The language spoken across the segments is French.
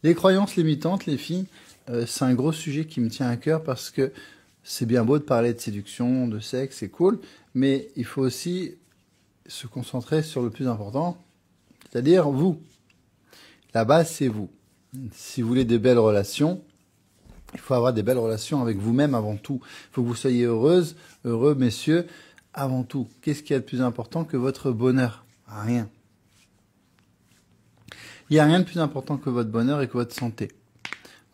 Les croyances limitantes, les filles, c'est un gros sujet qui me tient à cœur parce que c'est bien beau de parler de séduction, de sexe, c'est cool, mais il faut aussi se concentrer sur le plus important, c'est-à-dire vous. La base, c'est vous. Si vous voulez des belles relations, il faut avoir des belles relations avec vous-même avant tout. Il faut que vous soyez heureuse, heureux, messieurs, avant tout. Qu'est-ce qu'il y a de plus important que votre bonheur? Rien. Il n'y a rien de plus important que votre bonheur et que votre santé.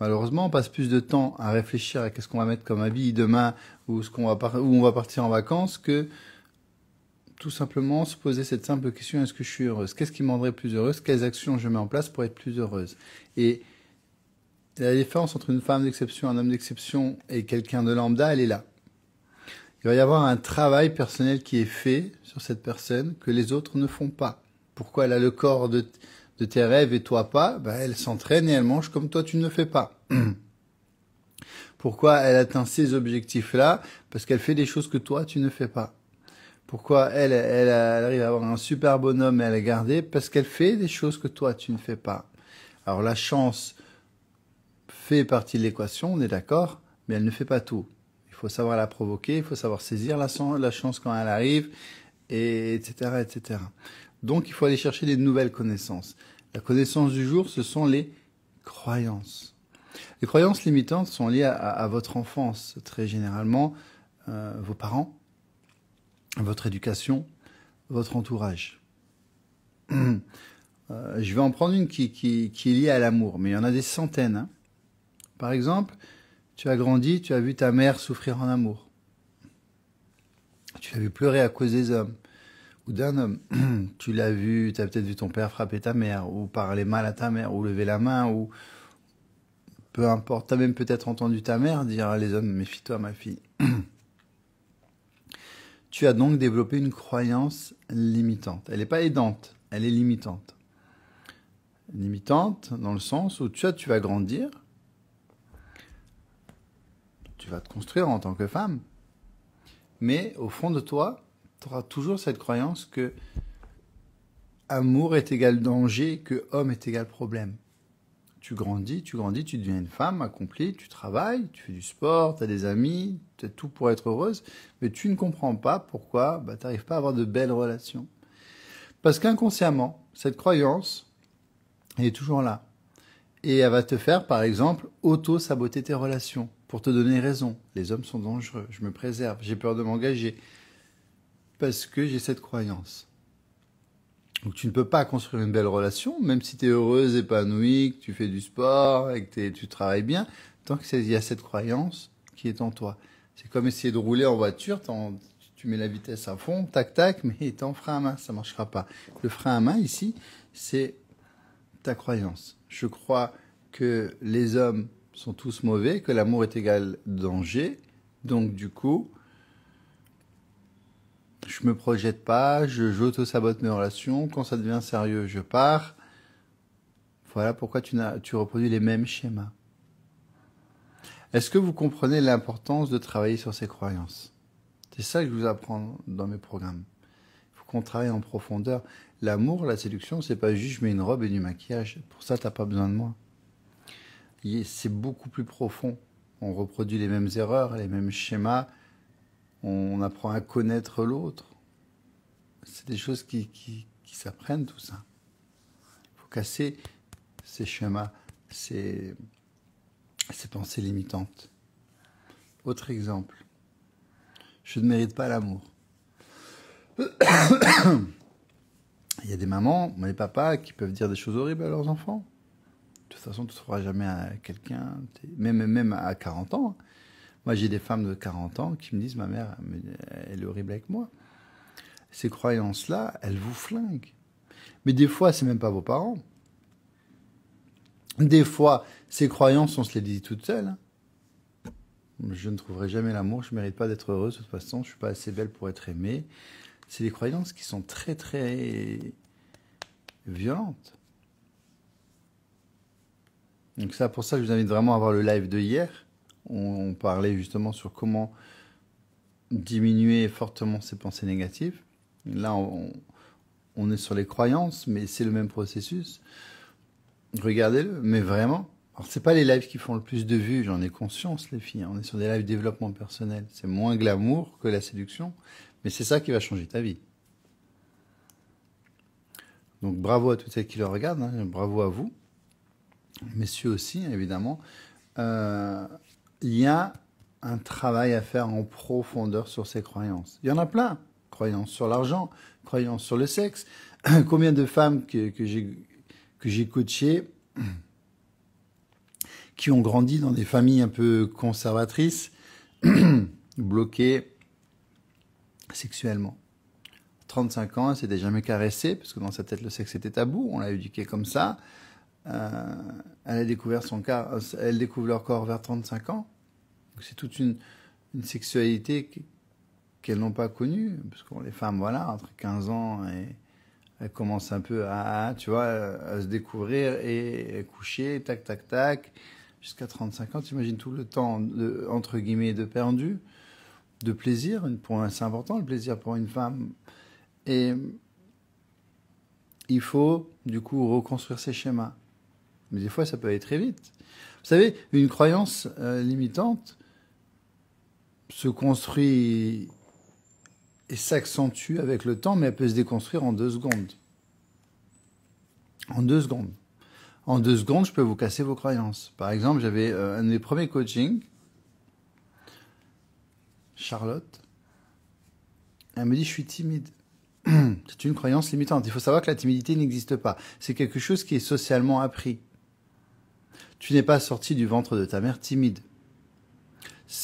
Malheureusement, on passe plus de temps à réfléchir à qu'est-ce qu'on va mettre comme habit demain ou où on va partir en vacances que tout simplement se poser cette simple question, est-ce que je suis heureuse? Qu'est-ce qui me rendrait plus heureuse? Quelles actions je mets en place pour être plus heureuse? Et la différence entre une femme d'exception, un homme d'exception et quelqu'un de lambda, elle est là. Il va y avoir un travail personnel qui est fait sur cette personne que les autres ne font pas. Pourquoi elle a le corps de tes rêves et toi pas? Elle s'entraîne et elle mange comme toi tu ne le fais pas. Pourquoi elle atteint ces objectifs-là? Parce qu'elle fait des choses que toi tu ne fais pas. Pourquoi elle arrive à avoir un super bonhomme et à la garder? Parce qu'elle fait des choses que toi tu ne fais pas. Alors la chance fait partie de l'équation, on est d'accord, mais elle ne fait pas tout. Il faut savoir la provoquer, il faut savoir saisir la chance quand elle arrive, et etc., etc. Donc il faut aller chercher des nouvelles connaissances. La connaissance du jour, ce sont les croyances. Les croyances limitantes sont liées à votre enfance, très généralement, vos parents, votre éducation, votre entourage. Je vais en prendre une qui est liée à l'amour, mais il y en a des centaines. Hein. Par exemple, tu as grandi, tu as vu ta mère souffrir en amour. Tu l'as vu pleurer à cause des hommes ou d'un homme. Tu as peut-être vu ton père frapper ta mère ou parler mal à ta mère ou lever la main ou peu importe. Tu as même peut-être entendu ta mère dire à les hommes, méfie-toi ma fille. Tu as donc développé une croyance limitante. Elle n'est pas aidante, elle est limitante. Limitante dans le sens où tu vas grandir, tu vas te construire en tant que femme, mais au fond de toi, tu auras toujours cette croyance que amour est égal danger, que homme est égal problème. Tu grandis, tu deviens une femme accomplie, tu travailles, tu fais du sport, tu as des amis, tu as tout pour être heureuse, mais tu ne comprends pas pourquoi tu n'arrives pas à avoir de belles relations. Parce qu'inconsciemment, cette croyance, elle est toujours là. Et elle va te faire, par exemple, auto-saboter tes relations pour te donner raison. Les hommes sont dangereux, je me préserve, j'ai peur de m'engager. Parce que j'ai cette croyance. Donc tu ne peux pas construire une belle relation, même si tu es heureuse, épanouie, que tu fais du sport et que tu travailles bien, tant qu'il y a cette croyance qui est en toi. C'est comme essayer de rouler en voiture, tu mets la vitesse à fond, tac tac, mais t'es en frein à main, ça ne marchera pas. Le frein à main ici, c'est ta croyance. Je crois que les hommes sont tous mauvais, que l'amour est égal danger, donc du coup, je me projette pas, j'auto-sabote mes relations, quand ça devient sérieux, je pars. Voilà pourquoi tu reproduis les mêmes schémas. Est-ce que vous comprenez l'importance de travailler sur ces croyances? C'est ça que je vous apprends dans mes programmes. Il faut qu'on travaille en profondeur. L'amour, la séduction, c'est pas juste je mets une robe et du maquillage. Pour ça, t'as pas besoin de moi. C'est beaucoup plus profond. On reproduit les mêmes erreurs, les mêmes schémas. On apprend à connaître l'autre. C'est des choses qui s'apprennent, tout ça. Il faut casser ces schémas, ces pensées limitantes. Autre exemple. Je ne mérite pas l'amour. Il y a des mamans, des papas qui peuvent dire des choses horribles à leurs enfants. De toute façon, tu ne trouveras jamais à quelqu'un, même à 40 ans. Moi, j'ai des femmes de 40 ans qui me disent, ma mère, elle est horrible avec moi. Ces croyances-là, elles vous flinguent. Mais des fois, c'est même pas vos parents. Des fois, ces croyances, on se les dit toutes seules. Je ne trouverai jamais l'amour, je ne mérite pas d'être heureuse, de toute façon, je ne suis pas assez belle pour être aimée. C'est des croyances qui sont très, très violentes. Donc c'est pour ça que je vous invite vraiment à voir le live de hier. On parlait justement sur comment diminuer fortement ces pensées négatives. Là, on est sur les croyances, mais c'est le même processus. Regardez-le, mais vraiment. Alors, c'est pas les lives qui font le plus de vues, j'en ai conscience, les filles. On est sur des lives développement personnel. C'est moins glamour que la séduction, mais c'est ça qui va changer ta vie. Donc, bravo à toutes celles qui le regardent, hein, bravo à vous. Messieurs aussi, évidemment. Il y a un travail à faire en profondeur sur ces croyances. Il y en a plein. Croyances sur l'argent, croyances sur le sexe. Combien de femmes que j'ai coachées qui ont grandi dans des familles un peu conservatrices, bloquées sexuellement. 35 ans, elle s'était jamais caressée, parce que dans sa tête, le sexe était tabou, on l'a éduquée comme ça. Elle a découvert elle découvre leur corps vers 35 ans. C'est toute une sexualité qu'elles n'ont pas connue, parce que les femmes, voilà, entre 15 ans et elles commencent un peu tu vois, à se découvrir et coucher, tac, tac, tac, jusqu'à 35 ans. Tu imagines tout le temps, entre guillemets, de perdu, de plaisir. C'est important, le plaisir pour une femme. Et il faut, du coup, reconstruire ces schémas. Mais des fois, ça peut aller très vite. Vous savez, une croyance limitante se construit et s'accentue avec le temps, mais elle peut se déconstruire en 2 secondes. En 2 secondes. En 2 secondes, je peux vous casser vos croyances. Par exemple, j'avais un de mes premiers coachings, Charlotte. Elle me dit, je suis timide. C'est une croyance limitante. Il faut savoir que la timidité n'existe pas. C'est quelque chose qui est socialement appris. Tu n'es pas sorti du ventre de ta mère timide.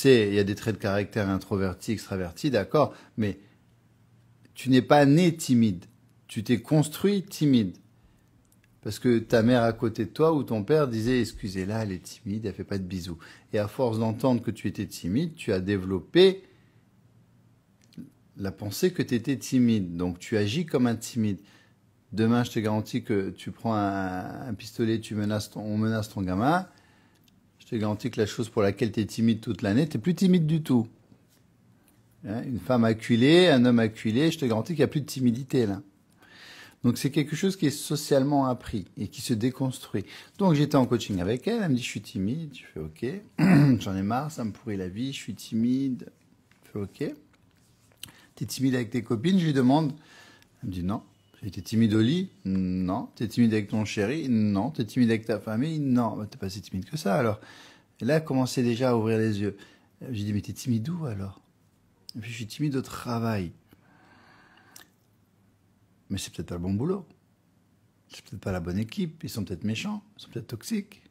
Il y a des traits de caractère introvertis, extravertis, d'accord, mais tu n'es pas né timide. Tu t'es construit timide. Parce que ta mère à côté de toi ou ton père disait, excusez-la, elle est timide, elle fait pas de bisous. Et à force d'entendre que tu étais timide, tu as développé la pensée que tu étais timide. Donc tu agis comme un timide. Demain, je te garantis que tu prends un pistolet, on menace ton gamin. Je te garantis que la chose pour laquelle tu es timide toute l'année, tu n'es plus timide du tout. Hein, une femme acculée, un homme acculé, je te garantis qu'il n'y a plus de timidité là. Donc c'est quelque chose qui est socialement appris et qui se déconstruit. Donc j'étais en coaching avec elle, elle me dit je suis timide, je fais ok, j'en ai marre, ça me pourrit la vie, je suis timide, je fais ok. T'es timide avec tes copines, je lui demande, elle me dit non. T'es timide au lit? Non. T'es timide avec ton chéri? Non. T'es timide avec ta famille? Non. T'es pas si timide que ça, alors. Et là, elle commençait déjà à ouvrir les yeux. J'ai dit, mais t'es timide où, alors? Et puis, je suis timide au travail. Mais c'est peut-être pas le bon boulot. C'est peut-être pas la bonne équipe. Ils sont peut-être méchants. Ils sont peut-être toxiques.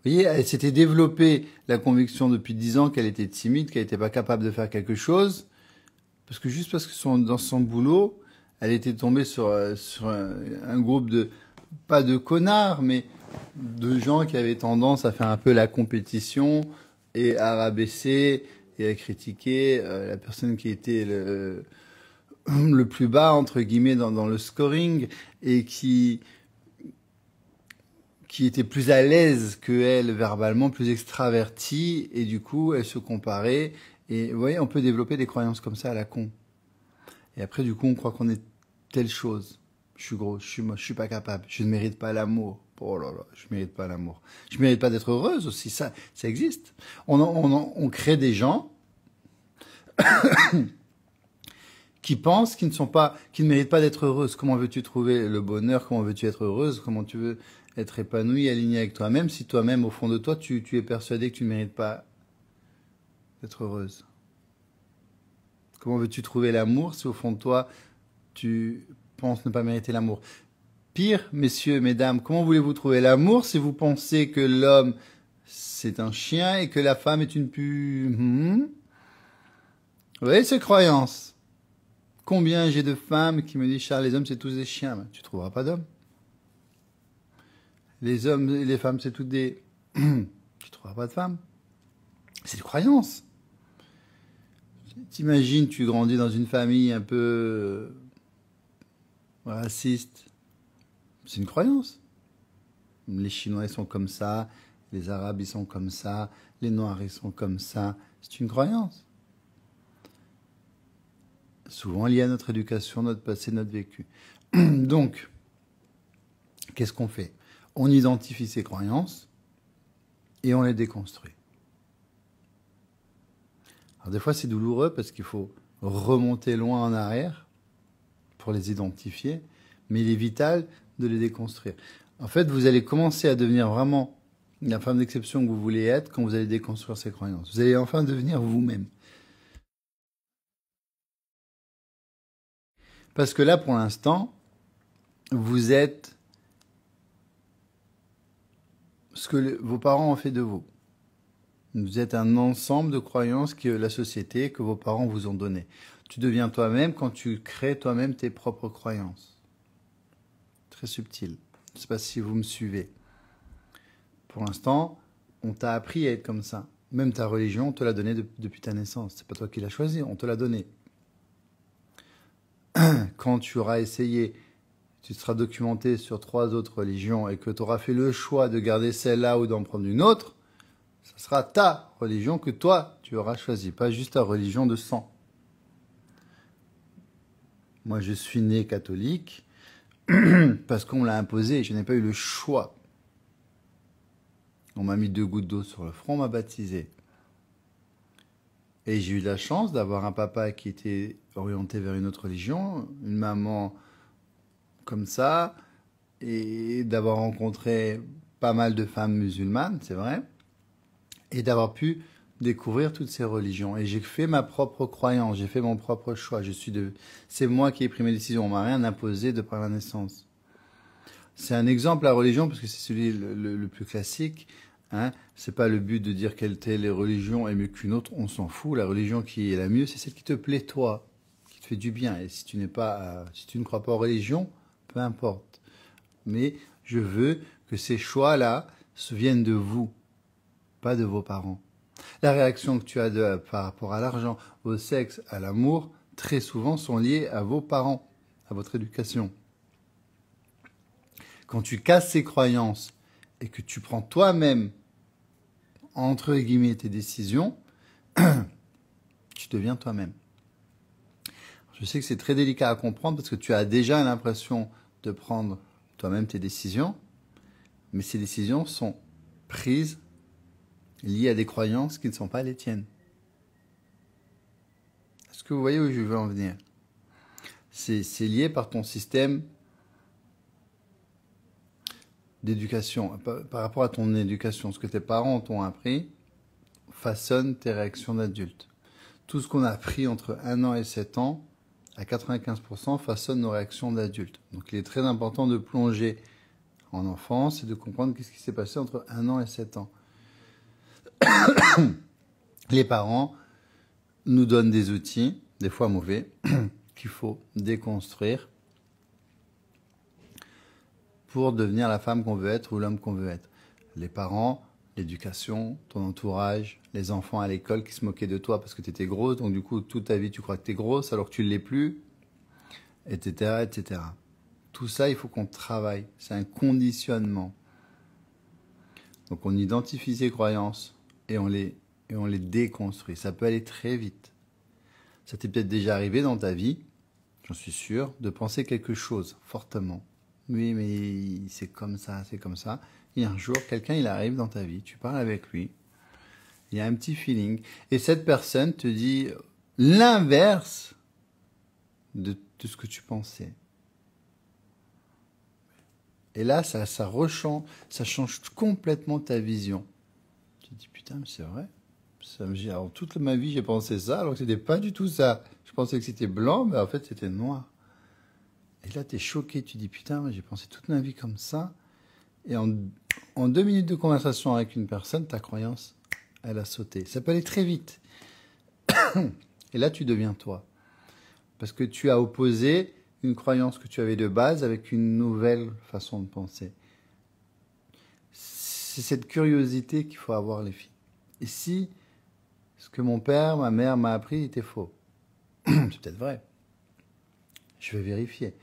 Vous voyez, elle s'était développée la conviction depuis 10 ans qu'elle était timide, qu'elle n'était pas capable de faire quelque chose. Parce que dans son boulot, elle était tombée sur un groupe pas de connards, mais de gens qui avaient tendance à faire un peu la compétition et à rabaisser et à critiquer la personne qui était le plus bas, entre guillemets, dans le scoring et qui était plus à l'aise que elle verbalement, plus extravertie, et du coup, elle se comparait. Et vous voyez, on peut développer des croyances comme ça à la con. Et après, du coup, on croit qu'on est telle chose. Je suis gros, je suis moche, je suis pas capable. Je ne mérite pas l'amour. Oh là là, je mérite pas l'amour. Je mérite pas d'être heureuse aussi. Ça existe. On crée des gens qui pensent qu'ils ne méritent pas d'être heureuses. Comment veux-tu trouver le bonheur? Comment veux-tu être heureuse? Comment tu veux être épanouie, alignée avec toi-même si toi-même, au fond de toi, tu es persuadé que tu ne mérites pas d'être heureuse? Comment veux-tu trouver l'amour si au fond de toi, tu penses ne pas mériter l'amour? Pire, messieurs, mesdames, comment voulez-vous trouver l'amour si vous pensez que l'homme, c'est un chien et que la femme est une Vous voyez ces croyances? Combien j'ai de femmes qui me disent, Charles, les hommes, c'est tous des chiens. Ben, tu trouveras pas d'hommes. Les hommes et les femmes, c'est toutes des... tu trouveras pas de femmes. C'est des croyances. T'imagines, tu grandis dans une famille un peu raciste. C'est une croyance. Les Chinois, ils sont comme ça. Les Arabes, ils sont comme ça. Les Noirs, ils sont comme ça. C'est une croyance. Souvent liée à notre éducation, notre passé, notre vécu. Donc, Qu'est-ce qu'on fait? On identifie ces croyances et on les déconstruit. Alors des fois, c'est douloureux parce qu'il faut remonter loin en arrière pour les identifier, mais il est vital de les déconstruire. En fait, vous allez commencer à devenir vraiment la femme d'exception que vous voulez être quand vous allez déconstruire ces croyances. Vous allez enfin devenir vous-même. Parce que là, pour l'instant, vous êtes ce que vos parents ont fait de vous. Vous êtes un ensemble de croyances que la société, que vos parents vous ont données. Tu deviens toi-même quand tu crées toi-même tes propres croyances. Très subtil. Je ne sais pas si vous me suivez. Pour l'instant, on t'a appris à être comme ça. Même ta religion, on te l'a donnée depuis ta naissance. C'est pas toi qui l'as choisi, on te l'a donnée. Quand tu auras essayé, tu seras documenté sur 3 autres religions et que tu auras fait le choix de garder celle-là ou d'en prendre une autre, ce sera ta religion que toi, tu auras choisie, pas juste ta religion de sang. Moi, je suis né catholique parce qu'on me l'a imposé, je n'ai pas eu le choix. On m'a mis 2 gouttes d'eau sur le front, on m'a baptisé. Et j'ai eu la chance d'avoir un papa qui était orienté vers une autre religion, une maman comme ça, et d'avoir rencontré pas mal de femmes musulmanes, c'est vrai, et d'avoir pu découvrir toutes ces religions. Et j'ai fait ma propre croyance, j'ai fait mon propre choix. C'est moi qui ai pris mes décisions, on m'a rien imposé de par la naissance. C'est un exemple, la religion, parce que c'est celui le plus classique. Hein, c'est pas le but de dire quelle telle religion est mieux qu'une autre, on s'en fout. La religion qui est la mieux, c'est celle qui te plaît toi, qui te fait du bien. Et si tu ne crois pas en religion, peu importe. Mais je veux que ces choix-là viennent de vous, pas de vos parents. La réaction que tu as par rapport à l'argent, au sexe, à l'amour, très souvent sont liées à vos parents, à votre éducation. Quand tu casses ces croyances et que tu prends toi-même, entre guillemets, tes décisions, tu deviens toi-même. Je sais que c'est très délicat à comprendre parce que tu as déjà l'impression de prendre toi-même tes décisions, mais ces décisions sont prises liées à des croyances qui ne sont pas les tiennes. Est-ce que vous voyez où je veux en venir? C'est lié par ton système d'éducation, par rapport à ton éducation. Ce que tes parents t'ont appris façonne tes réactions d'adulte. Tout ce qu'on a appris entre 1 an et 7 ans, à 95%, façonne nos réactions d'adulte. Donc il est très important de plonger en enfance et de comprendre qu'est-ce qui s'est passé entre 1 an et 7 ans. Les parents nous donnent des outils, des fois mauvais, qu'il faut déconstruire pour devenir la femme qu'on veut être ou l'homme qu'on veut être. Les parents, l'éducation, ton entourage, les enfants à l'école qui se moquaient de toi parce que tu étais grosse, donc du coup, toute ta vie, tu crois que tu es grosse alors que tu ne l'es plus, etc., etc. Tout ça, il faut qu'on travaille. C'est un conditionnement. Donc, on identifie ces croyances et on les déconstruit. Ça peut aller très vite. Ça t'est peut-être déjà arrivé dans ta vie, j'en suis sûr, de penser quelque chose fortement. Oui, mais c'est comme ça, c'est comme ça. Et un jour, quelqu'un, il arrive dans ta vie, tu parles avec lui, il y a un petit feeling, et cette personne te dit l'inverse de ce que tu pensais. Et là, ça change complètement ta vision. Tu te dis, putain, mais c'est vrai. Alors, toute ma vie, j'ai pensé ça, alors que c'était pas du tout ça. Je pensais que c'était blanc, mais en fait, c'était noir. Et là, tu es choqué, tu dis, putain, j'ai pensé toute ma vie comme ça. Et en 2 minutes de conversation avec une personne, ta croyance, elle a sauté. Ça peut aller très vite. Et là, tu deviens toi. Parce que tu as opposé une croyance que tu avais de base avec une nouvelle façon de penser. C'est cette curiosité qu'il faut avoir, les filles. Et si ce que mon père, ma mère m'a appris était faux, c'est peut-être vrai. Je vais vérifier.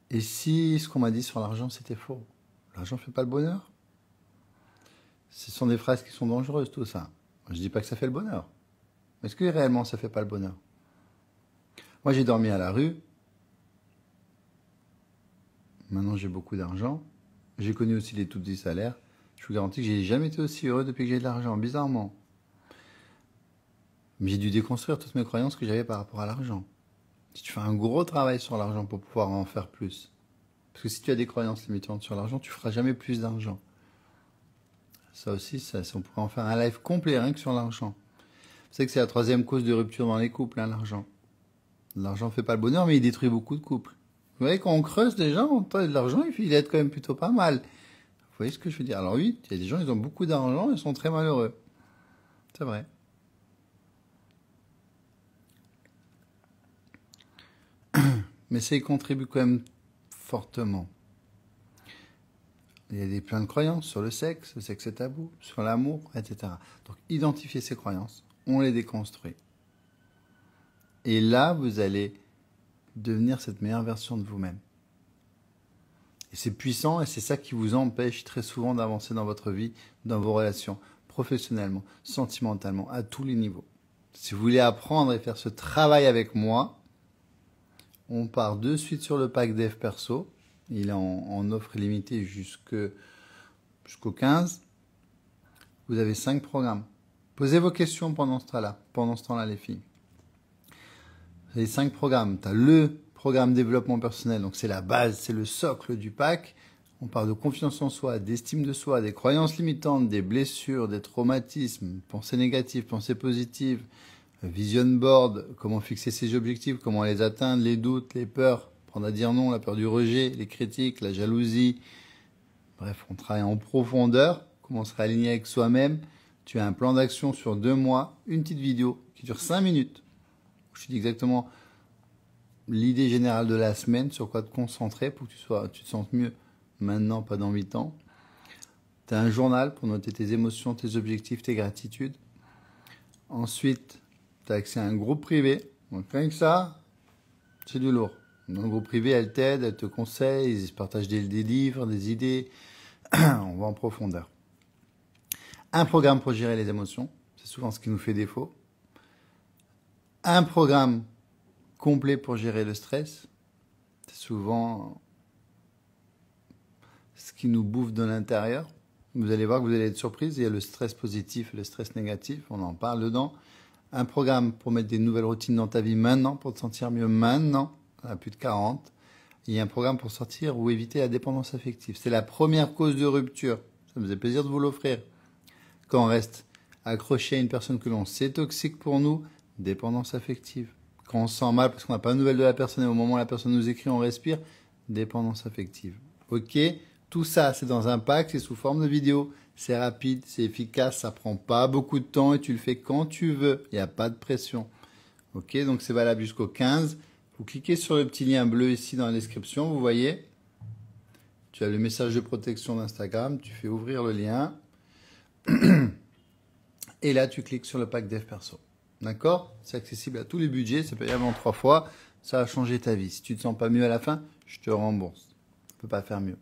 Et si ce qu'on m'a dit sur l'argent, c'était faux? L'argent ne fait pas le bonheur? Ce sont des phrases qui sont dangereuses, tout ça. Je ne dis pas que ça fait le bonheur. Mais est-ce que réellement ça ne fait pas le bonheur? Moi, j'ai dormi à la rue. Maintenant, j'ai beaucoup d'argent. J'ai connu aussi les tout petits salaires. Je vous garantis que j'ai jamais été aussi heureux depuis que j'ai de l'argent, bizarrement. Mais j'ai dû déconstruire toutes mes croyances que j'avais par rapport à l'argent. Si tu fais un gros travail sur l'argent pour pouvoir en faire plus. Parce que si tu as des croyances limitantes sur l'argent, tu feras jamais plus d'argent. Ça aussi, on pourrait en faire un live complet rien que sur l'argent. Vous savez que c'est la troisième cause de rupture dans les couples, hein, l'argent. L'argent ne fait pas le bonheur, mais il détruit beaucoup de couples. Vous voyez, quand on creuse déjà, on parle de l'argent, il est quand même plutôt pas mal. Vous voyez ce que je veux dire? Alors oui, il y a des gens, ils ont beaucoup d'argent, ils sont très malheureux. C'est vrai. Mais ça y contribue quand même fortement. Il y a plein de croyances sur le sexe est tabou, sur l'amour, etc. Donc identifiez ces croyances, on les déconstruit. Et là, vous allez devenir cette meilleure version de vous-même. Et c'est puissant et c'est ça qui vous empêche très souvent d'avancer dans votre vie, dans vos relations, professionnellement, sentimentalement, à tous les niveaux. Si vous voulez apprendre et faire ce travail avec moi, on part de suite sur le pack Dev Perso. Il est en offre illimitée jusqu'au 15. Vous avez 5 programmes. Posez vos questions pendant ce temps-là, les filles. Vous avez 5 programmes. Tu as le programme développement personnel, donc c'est la base, c'est le socle du pack. On parle de confiance en soi, d'estime de soi, des croyances limitantes, des blessures, des traumatismes, pensées négatives, pensées positives, vision board, comment fixer ses objectifs, comment les atteindre, les doutes, les peurs, apprendre à dire non, la peur du rejet, les critiques, la jalousie. Bref, on travaille en profondeur, comment se réaligner avec soi-même. Tu as un plan d'action sur 2 mois, une petite vidéo qui dure 5 minutes. Je te dis exactement l'idée générale de la semaine, sur quoi te concentrer pour que tu te sentes mieux maintenant, pas dans 8 ans. Tu as un journal pour noter tes émotions, tes objectifs, tes gratitudes. Ensuite, tu as accès à un groupe privé. Donc rien que ça, c'est du lourd. Dans le groupe privé, elle t'aide, elle te conseille, ils se partagent des livres, des idées. On va en profondeur. Un programme pour gérer les émotions. C'est souvent ce qui nous fait défaut. Un programme complet pour gérer le stress. C'est souvent ce qui nous bouffe de l'intérieur. Vous allez voir que vous allez être surprise. Il y a le stress positif et le stress négatif. On en parle dedans. Un programme pour mettre des nouvelles routines dans ta vie maintenant, pour te sentir mieux maintenant, à plus de 40. Il y a un programme pour sortir ou éviter la dépendance affective. C'est la première cause de rupture. Ça me faisait plaisir de vous l'offrir. Quand on reste accroché à une personne que l'on sait toxique pour nous, dépendance affective. Quand on se sent mal parce qu'on n'a pas de nouvelles de la personne et au moment où la personne nous écrit, on respire, dépendance affective. Ok, tout ça, c'est dans un pack, c'est sous forme de vidéo. C'est rapide, c'est efficace, ça prend pas beaucoup de temps et tu le fais quand tu veux. Il n'y a pas de pression. Ok, donc c'est valable jusqu'au 15. Vous cliquez sur le petit lien bleu ici dans la description, vous voyez. Tu as le message de protection d'Instagram, tu fais ouvrir le lien. Et là, tu cliques sur le pack Dev Perso. D'accord? C'est accessible à tous les budgets, c'est payable en 3 fois. Ça va changer ta vie. Si tu te sens pas mieux à la fin, je te rembourse. Je peux pas faire mieux.